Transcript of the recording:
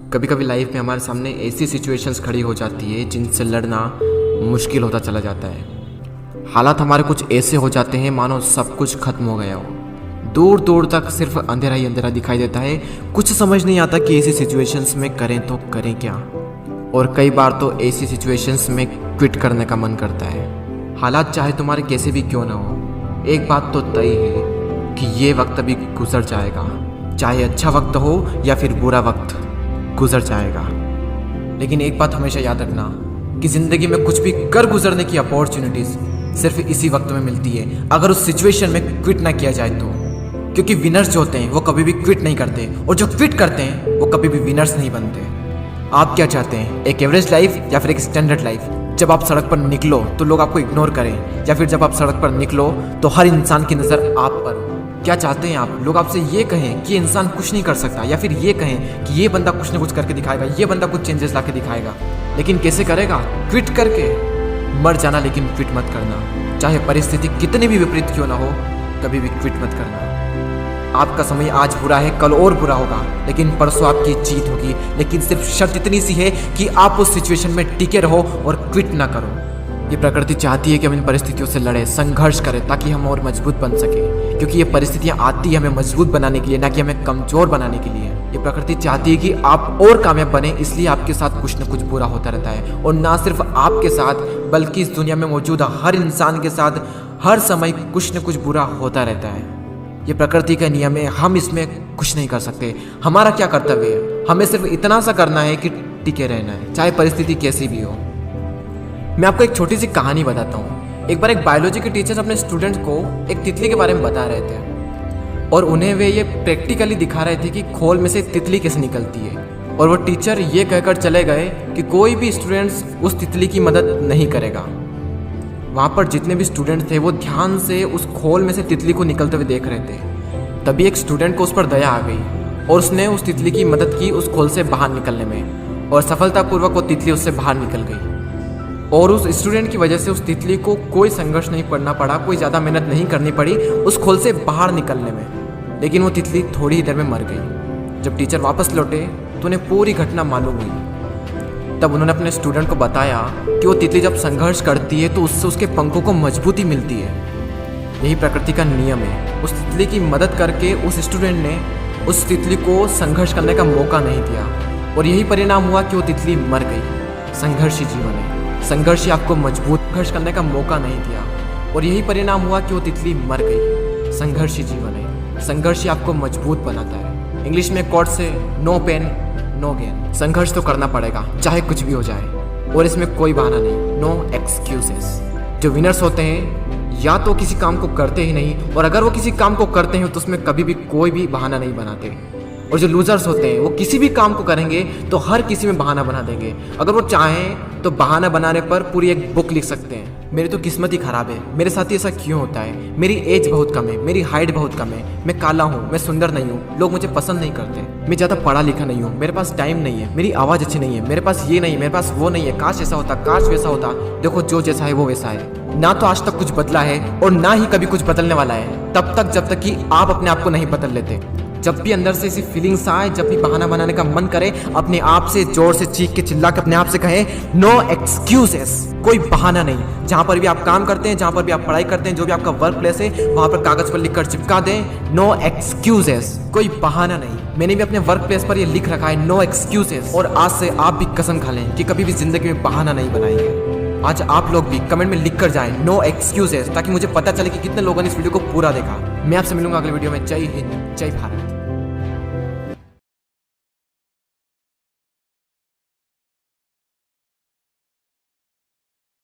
कभी कभी लाइफ में हमारे सामने ऐसी सिचुएशंस खड़ी हो जाती है जिनसे लड़ना मुश्किल होता चला जाता है। हालात हमारे कुछ ऐसे हो जाते हैं मानो सब कुछ खत्म हो गया हो। दूर दूर तक सिर्फ अंधेरा ही अंधेरा दिखाई देता है। कुछ समझ नहीं आता कि ऐसी सिचुएशंस में करें तो करें क्या। और कई बार तो ऐसी सिचुएशंस में क्विट करने का मन करता है। हालात चाहे तुम्हारे कैसे भी क्यों ना हो, एक बात तो तय है कि ये वक्त अभी गुजर जाएगा। चाहे अच्छा वक्त हो या फिर बुरा वक्त, गुजर जाएगा। लेकिन एक बात हमेशा याद रखना कि ज़िंदगी में कुछ भी कर गुजरने की अपॉर्चुनिटीज़ सिर्फ इसी वक्त में मिलती है, अगर उस सिचुएशन में क्विट ना किया जाए तो। क्योंकि विनर्स जो होते हैं वो कभी भी क्विट नहीं करते, और जो क्विट करते हैं वो कभी भी विनर्स नहीं बनते। आप क्या चाहते हैं, एक एवरेज लाइफ या फिर एक स्टैंडर्ड लाइफ? जब आप सड़क पर निकलो तो लोग आपको इग्नोर करें, या फिर जब आप सड़क पर निकलो तो हर इंसान की नज़र आप पर हो? क्या चाहते हैं आप? लोग आपसे ये कहें कि इंसान कुछ नहीं कर सकता, या फिर ये कहें कि ये बंदा कुछ ना कुछ करके दिखाएगा, ये बंदा कुछ चेंजेस ला के दिखाएगा। लेकिन कैसे करेगा? क्विट करके। मर जाना, लेकिन क्विट मत करना। चाहे परिस्थिति कितनी भी विपरीत क्यों ना हो, कभी भी क्विट मत करना। आपका समय आज बुरा है, कल और बुरा होगा, लेकिन परसों आपकी जीत होगी। लेकिन सिर्फ शर्त इतनी सी है कि आप उस सिचुएशन में टिके रहो और क्विट ना करो। ये प्रकृति चाहती है कि हम इन परिस्थितियों से लड़ें, संघर्ष करें, ताकि हम और मजबूत बन सके। क्योंकि ये परिस्थितियाँ आती है हमें मजबूत बनाने के लिए, ना कि हमें कमज़ोर बनाने के लिए। ये प्रकृति चाहती है कि आप और कामयाब बने, इसलिए आपके साथ कुछ न कुछ बुरा होता रहता है। और ना सिर्फ आपके साथ, बल्कि इस दुनिया में मौजूद हर इंसान के साथ हर समय कुछ न कुछ बुरा होता रहता है। ये प्रकृति का नियम है, हम इसमें कुछ नहीं कर सकते। हमारा क्या कर्तव्य है? हमें सिर्फ इतना सा करना है कि टिके रहना है, चाहे परिस्थिति कैसी भी हो। मैं आपको एक छोटी सी कहानी बताता हूँ। एक बार एक बायोलॉजी के टीचर अपने स्टूडेंट्स को एक तितली के बारे में बता रहे थे, और उन्हें वे ये प्रैक्टिकली दिखा रहे थे कि खोल में से तितली कैसे निकलती है। और वो टीचर ये कहकर चले गए कि कोई भी स्टूडेंट्स उस तितली की मदद नहीं करेगा। वहाँ पर जितने भी स्टूडेंट थे वो ध्यान से उस खोल में से तितली को निकलते हुए देख रहे थे। तभी एक स्टूडेंट को उस पर दया आ गई और उसने उस तितली की मदद की उस खोल से बाहर निकलने में, और सफलतापूर्वक वो तितली उससे बाहर निकल गई। और उस स्टूडेंट की वजह से उस तितली को कोई संघर्ष नहीं करना पड़ा, कोई ज़्यादा मेहनत नहीं करनी पड़ी उस खोल से बाहर निकलने में। लेकिन वो तितली थोड़ी ही देर में मर गई। जब टीचर वापस लौटे तो उन्हें पूरी घटना मालूम हुई। तब उन्होंने अपने स्टूडेंट को बताया कि वो तितली जब संघर्ष करती है तो उससे उसके पंखों को मजबूती मिलती है। यही प्रकृति का नियम है। उस तितली की मदद करके उस स्टूडेंट ने उस तितली को संघर्ष करने का मौका नहीं दिया, और यही परिणाम हुआ कि वो तितली मर गई। संघर्ष ही जीवन है। संघर्ष ही आपको मजबूत संघर्ष करने का मौका नहीं दिया, और यही परिणाम हुआ कि वो तितली मर गई। संघर्ष ही जीवन है। संघर्ष ही आपको मजबूत बनाता है। इंग्लिश में कोट से नो पेन नो गेन। संघर्ष तो करना पड़ेगा, चाहे कुछ भी हो जाए, और इसमें कोई बहाना नहीं। No excuses. जो विनर्स होते हैं या तो किसी काम को करते ही नहीं, और अगर वो किसी काम को करते हैं तो उसमें कभी भी कोई भी बहाना नहीं बनाते। और जो लूजर्स होते हैं वो किसी भी काम को करेंगे तो हर किसी में बहाना बना देंगे। अगर वो चाहें तो बहाना बनाने पर पूरी एक बुक लिख सकते हैं। मेरी तो किस्मत ही खराब है, मेरे साथ ही ऐसा क्यों होता है, मेरी एज बहुत कम है, मेरी हाइट बहुत कम है, मैं काला हूँ, मैं सुंदर नहीं हूँ, लोग मुझे पसंद नहीं करते, मैं ज़्यादा पढ़ा लिखा नहीं हूँ, मेरे पास टाइम नहीं है, मेरी आवाज़ अच्छी नहीं है, मेरे पास ये नहीं है, मेरे पास वो नहीं है, काश ऐसा होता, काश वैसा होता। देखो, जो जैसा है वो वैसा है। ना तो आज तक कुछ बदला है और ना ही कभी कुछ बदलने वाला है, तब तक जब तक कि आप अपने आप को नहीं बदल लेते। जब भी अंदर से ऐसी फीलिंग्स आए, जब भी बहाना बनाने का मन करे, अपने आप से जोर से चीख के चिल्ला के अपने आप से कहें नो एक्सक्यूजेस। कोई बहाना नहीं। जहाँ पर भी आप काम करते हैं, जहाँ पर भी आप पढ़ाई करते हैं, जो भी आपका वर्क प्लेस है, वहाँ पर कागज पर लिखकर चिपका दें नो एक्सक्यूजेस। कोई बहाना नहीं। मैंने भी अपने वर्क प्लेस पर ये लिख रखा है नो एक्सक्यूजेस, और आज से आप भी कसम खा लें कि कभी भी जिंदगी में बहाना नहीं बनाएंगे। आज आप लोग भी कमेंट में लिख कर जाएं नो एक्सक्यूजेस, ताकि मुझे पता चले कि कितने लोगों ने इस वीडियो को पूरा देखा। मैं आपसे मिलूंगा अगले वीडियो में। जय हिंद, जय भारत।